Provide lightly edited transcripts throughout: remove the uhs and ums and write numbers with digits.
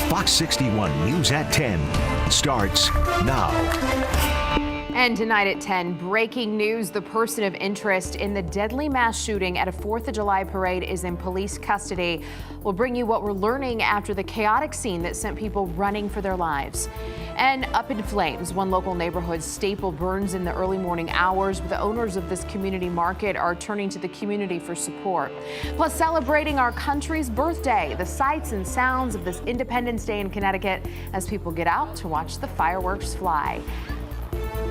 Fox 61 News at 10 starts now. And tonight at 10, breaking news. The person of interest in the deadly mass shooting at a 4th of July parade is in police custody. We'll bring you what we're learning after the chaotic scene that sent people running for their lives. And up in flames, one local neighborhood staple burns in the early morning hours. The owners of this community market are turning to the community for support. Plus, celebrating our country's birthday, the sights and sounds of this Independence Day in Connecticut as people get out to watch the fireworks fly.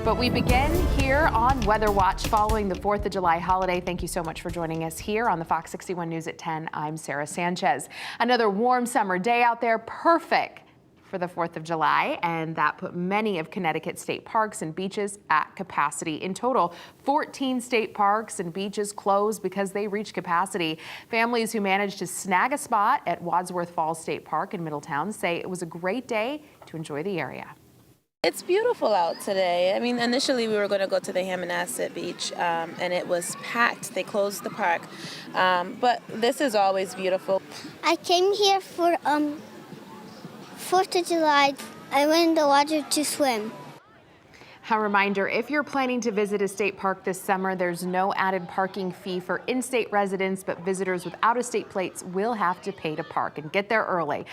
But we begin here on Weather Watch following the 4th of July holiday. Thank you so much for joining us here on the Fox 61 News at 10. I'm Sarah Sanchez. Another warm summer day out there, perfect for the 4th of July, and that put many of Connecticut's state parks and beaches at capacity. In total, 14 state parks and beaches closed because they reached capacity. Families who managed to snag a spot at Wadsworth Falls State Park in Middletown say it was a great day to enjoy the area. It's beautiful out today. I mean, initially we were going to go to the Hammonasset Beach, and it was packed. They closed the park, but this is always beautiful. I came here for 4th of July. I went in the water to swim. A reminder, if you're planning to visit a state park this summer, there's no added parking fee for in-state residents, but visitors with out-of-state plates will have to pay to park and get there early.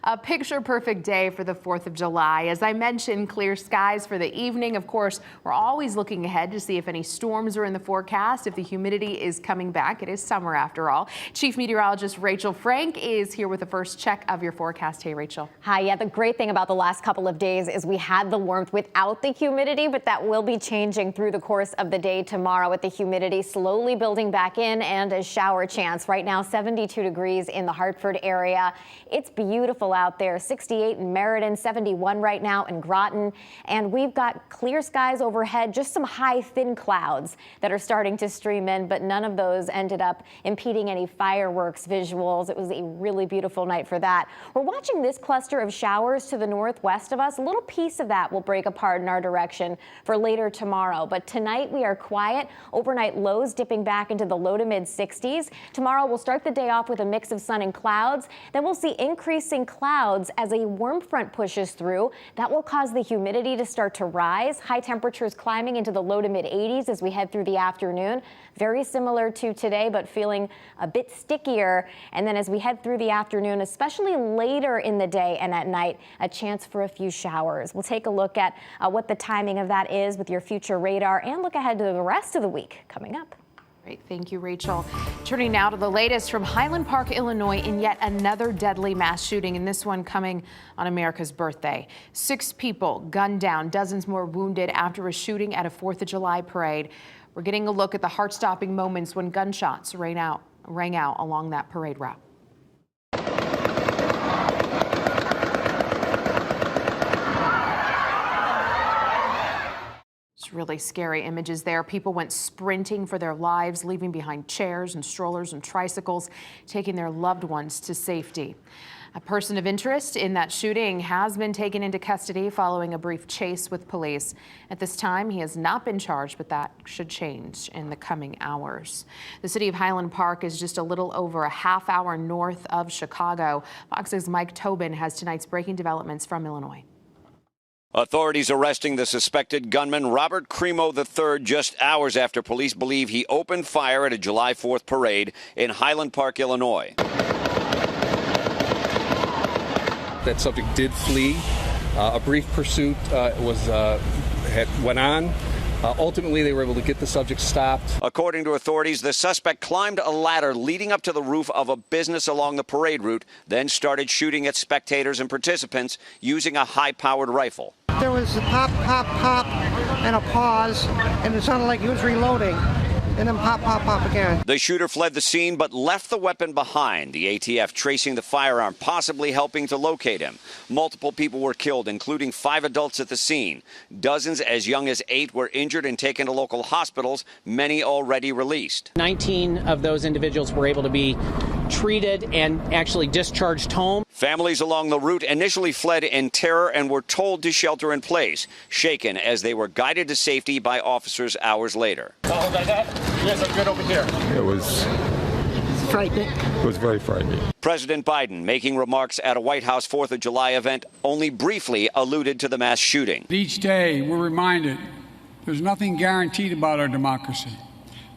A picture-perfect day for the 4th of July. As I mentioned, clear skies for the evening. Of course, we're always looking ahead to see if any storms are in the forecast, if the humidity is coming back. It is summer after all. Chief Meteorologist Rachel Frank is here with the first check of your forecast. Hey, Rachel. Hi. Yeah, the great thing about the last couple of days is we had the warmth without the humidity, but that will be changing through the course of the day tomorrow with the humidity slowly building back in and a shower chance. Right now, 72 degrees in the Hartford area. It's beautiful out there. 68 in Meriden, 71 right now in Groton. And we've got clear skies overhead, just some high, thin clouds that are starting to stream in, but none of those ended up impeding any fireworks visuals. It was a really beautiful night for that. We're watching this cluster of showers to the northwest of us. A little piece of that will break apart in our direction for later tomorrow. But tonight we are quiet. Overnight lows dipping back into the low to mid 60s. Tomorrow we'll start the day off with a mix of sun and clouds. Then we'll see increasing clouds as a warm front pushes through. That will cause the humidity to start to rise. High temperatures climbing into the low to mid 80s as we head through the afternoon. Very similar to today, but feeling a bit stickier. And then as we head through the afternoon, especially later in the day and at night, a chance for a few showers. We'll take a look at what the timing of that is with your future radar and look ahead to the rest of the week coming up. Great. Thank you, Rachel. Turning now to the latest from Highland Park, Illinois, in yet another deadly mass shooting, and this one coming on America's birthday. 6 people gunned down, dozens more wounded after a shooting at a 4th of July parade. We're getting a look at the heart-stopping moments when gunshots rang out along that parade route. Really scary images there. People went sprinting for their lives, leaving behind chairs and strollers and tricycles, taking their loved ones to safety. A person of interest in that shooting has been taken into custody following a brief chase with police. At this time, he has not been charged, but that should change in the coming hours. The city of Highland Park is just a little over a half hour north of Chicago. Fox's Mike Tobin has tonight's breaking developments from Illinois. Authorities arresting the suspected gunman Robert Cremo III just hours after police believe he opened fire at a July 4th parade in Highland Park, Illinois. That subject did flee. A brief pursuit went on. Ultimately, they were able to get the subject stopped. According to authorities, the suspect climbed a ladder leading up to the roof of a business along the parade route, then started shooting at spectators and participants using a high-powered rifle. There was a pop, pop, pop, and a pause, and it sounded like he was reloading. And then pop, pop, pop again. The shooter fled the scene but left the weapon behind. The ATF tracing the firearm, possibly helping to locate him. Multiple people were killed, including 5 adults at the scene. Dozens as young as 8 were injured and taken to local hospitals, many already released. 19 of those individuals were able to be treated and actually discharged home. Families along the route initially fled in terror and were told to shelter in place, shaken as they were guided to safety by officers hours later. You guys are good over here. It was frightening. It was very frightening. President Biden making remarks at a White House 4th of July event only briefly alluded to the mass shooting. Each day we're reminded there's nothing guaranteed about our democracy.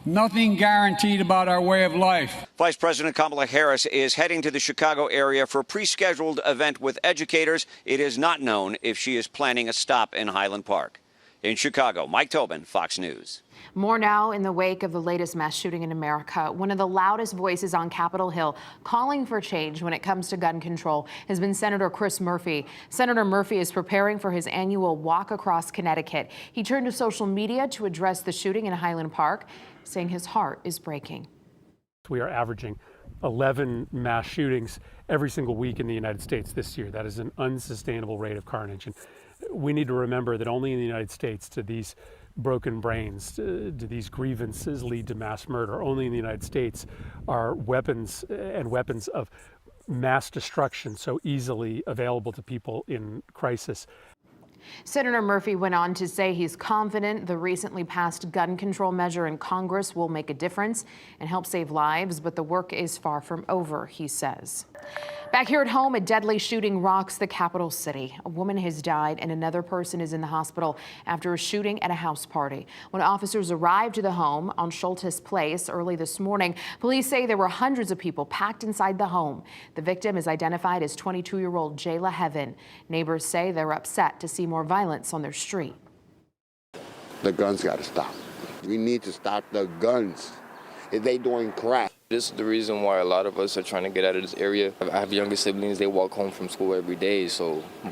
Nothing guaranteed about our way of life. Vice President Kamala Harris is heading to the Chicago area for a pre-scheduled event with educators. It is not known if she is planning a stop in Highland Park. In Chicago, Mike Tobin, Fox News. More now in the wake of the latest mass shooting in America. One of the loudest voices on Capitol Hill calling for change when it comes to gun control has been Senator Chris Murphy. Senator Murphy is preparing for his annual walk across Connecticut. He turned to social media to address the shooting in Highland Park, saying his heart is breaking. We are averaging 11 mass shootings every single week in the United States this year. That is an unsustainable rate of carnage. And we need to remember that only in the United States do these broken brains, do these grievances lead to mass murder. Only in the United States are weapons and weapons of mass destruction so easily available to people in crisis. Senator Murphy went on to say he's confident the recently passed gun control measure in Congress will make a difference and help save lives, but the work is far from over, he says. Back here at home, a deadly shooting rocks the capital city. A woman has died and another person is in the hospital after a shooting at a house party. When officers arrived to the home on Schultes Place early this morning, police say there were hundreds of people packed inside the home. The victim is identified as 22-year-old Jayla Heaven. Neighbors say they're upset to see more violence on their street. The guns got to stop. We need to stop the guns. If they doing crap. This is the reason why a lot of us are trying to get out of this area. I have younger siblings, they walk home from school every day, so a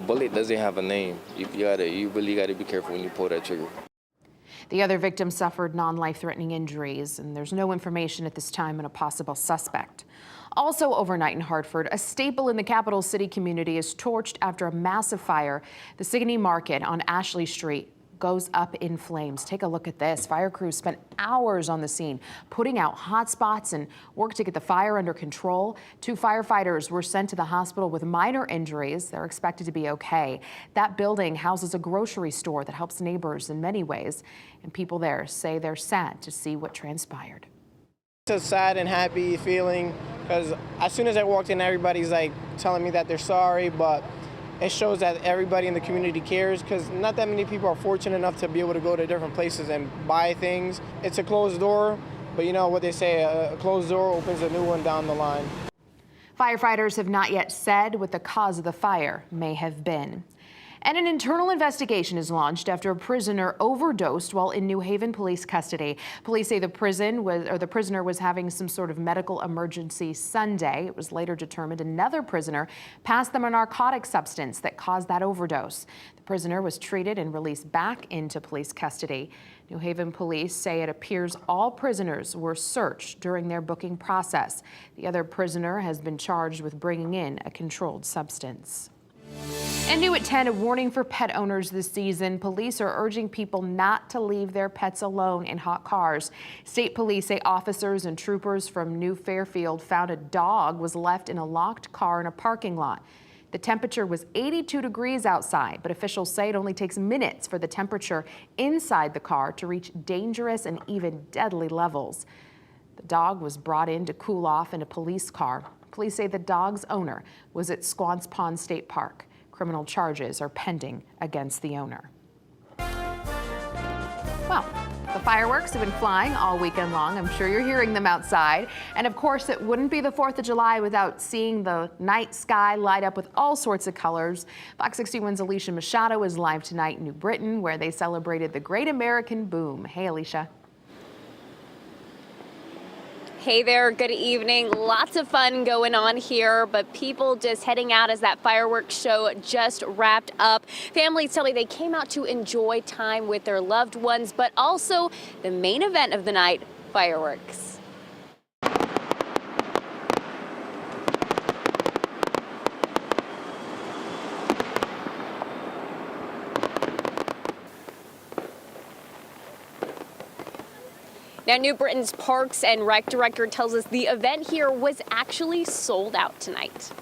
bullet doesn't have a name. You really got to be careful when you pull that trigger. The other victim suffered non-life-threatening injuries, and there's no information at this time on a possible suspect. Also overnight in Hartford, a staple in the capital city community is torched after a massive fire. The Sigourney Market on Ashley Street goes up in flames. Take a look at this. Fire crews spent hours on the scene, putting out hot spots and worked to get the fire under control. 2 firefighters were sent to the hospital with minor injuries. They're expected to be okay. That building houses a grocery store that helps neighbors in many ways, and people there say they're sad to see what transpired. It's a sad and happy feeling because as soon as I walked in, everybody's like telling me that they're sorry, but it shows that everybody in the community cares because not that many people are fortunate enough to be able to go to different places and buy things. It's a closed door, but you know what they say, a closed door opens a new one down the line. Firefighters have not yet said what the cause of the fire may have been. And an internal investigation is launched after a prisoner overdosed while in New Haven police custody. Police say the prisoner was having some sort of medical emergency Sunday. It was later determined another prisoner passed them a narcotic substance that caused that overdose. The prisoner was treated and released back into police custody. New Haven police say it appears all prisoners were searched during their booking process. The other prisoner has been charged with bringing in a controlled substance. And new at 10, a warning for pet owners this season. Police are urging people not to leave their pets alone in hot cars. State police say officers and troopers from New Fairfield found a dog was left in a locked car in a parking lot. The temperature was 82 degrees outside, but officials say it only takes minutes for the temperature inside the car to reach dangerous and even deadly levels. The dog was brought in to cool off in a police car. Police say the dog's owner was at Squan's Pond State Park. Criminal charges are pending against the owner. Well, the fireworks have been flying all weekend long. I'm sure you're hearing them outside. And of course, it wouldn't be the 4th of July without seeing the night sky light up with all sorts of colors. Fox 61's Alicia Machado is live tonight in New Britain, where they celebrated the Great American Boom. Hey, Alicia. Hey there, good evening. Lots of fun going on here, but people just heading out as that fireworks show just wrapped up. Families tell me they came out to enjoy time with their loved ones, but also the main event of the night, fireworks. Now, New Britain's Parks and Rec director tells us the event here was actually sold out tonight.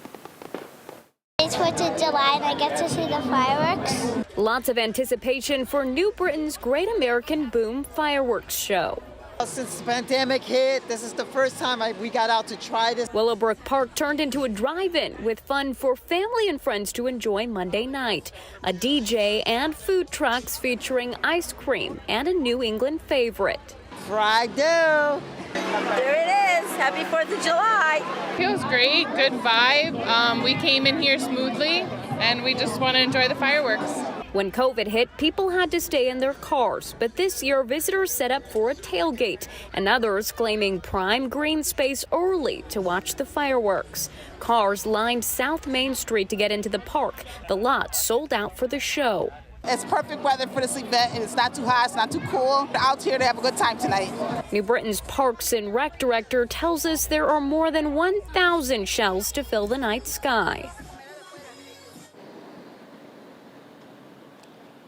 It's 4th of July and I get to see the fireworks. Lots of anticipation for New Britain's Great American Boom fireworks show. Since the pandemic hit, this is the first time we got out to try this. Willowbrook Park turned into a drive-in with fun for family and friends to enjoy Monday night. A DJ and food trucks featuring ice cream and a New England favorite. Fried dough. There it is. Happy 4th of July. Feels great, good vibe. We came in here smoothly and we just want to enjoy the fireworks. When COVID hit, people had to stay in their cars, but this year visitors set up for a tailgate and others claiming prime green space early to watch the fireworks. Cars lined South Main Street to get into the park. The lot sold out for the show. It's perfect weather for this event, and it's not too hot, it's not too cool. We're out here to have a good time tonight. New Britain's Parks and Rec director tells us there are more than 1,000 shells to fill the night sky.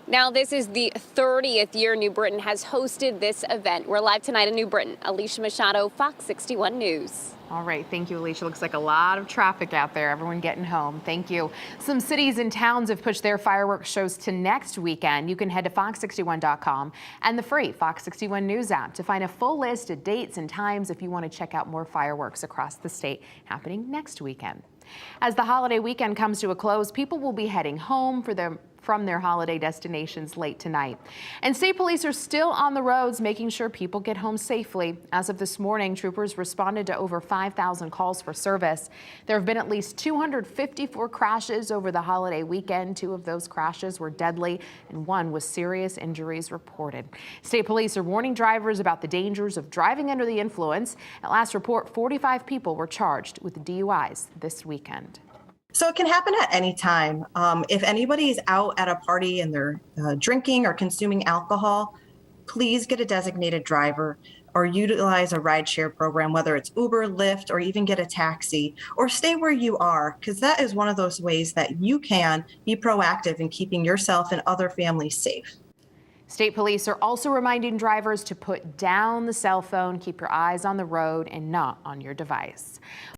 Now, this is the 30th year New Britain has hosted this event. We're live tonight in New Britain. Alicia Machado, Fox 61 News. All right, thank you, Alicia. Looks like a lot of traffic out there. Everyone getting home. Thank you. Some cities and towns have pushed their fireworks shows to next weekend. You can head to fox61.com and the free Fox 61 News app to find a full list of dates and times if you want to check out more fireworks across the state happening next weekend. As the holiday weekend comes to a close, people will be heading home from their holiday destinations late tonight. And state police are still on the roads making sure people get home safely. As of this morning, troopers responded to over 5,000 calls for service. There have been at least 254 crashes over the holiday weekend. 2 of those crashes were deadly and 1 with serious injuries reported. State police are warning drivers about the dangers of driving under the influence. At last report, 45 people were charged with DUIs this weekend. So it can happen at any time. If anybody is out at a party and they're drinking or consuming alcohol, please get a designated driver or utilize a rideshare program, whether it's Uber, Lyft, or even get a taxi, or stay where you are, because that is one of those ways that you can be proactive in keeping yourself and other families safe. State police are also reminding drivers to put down the cell phone, keep your eyes on the road and not on your device.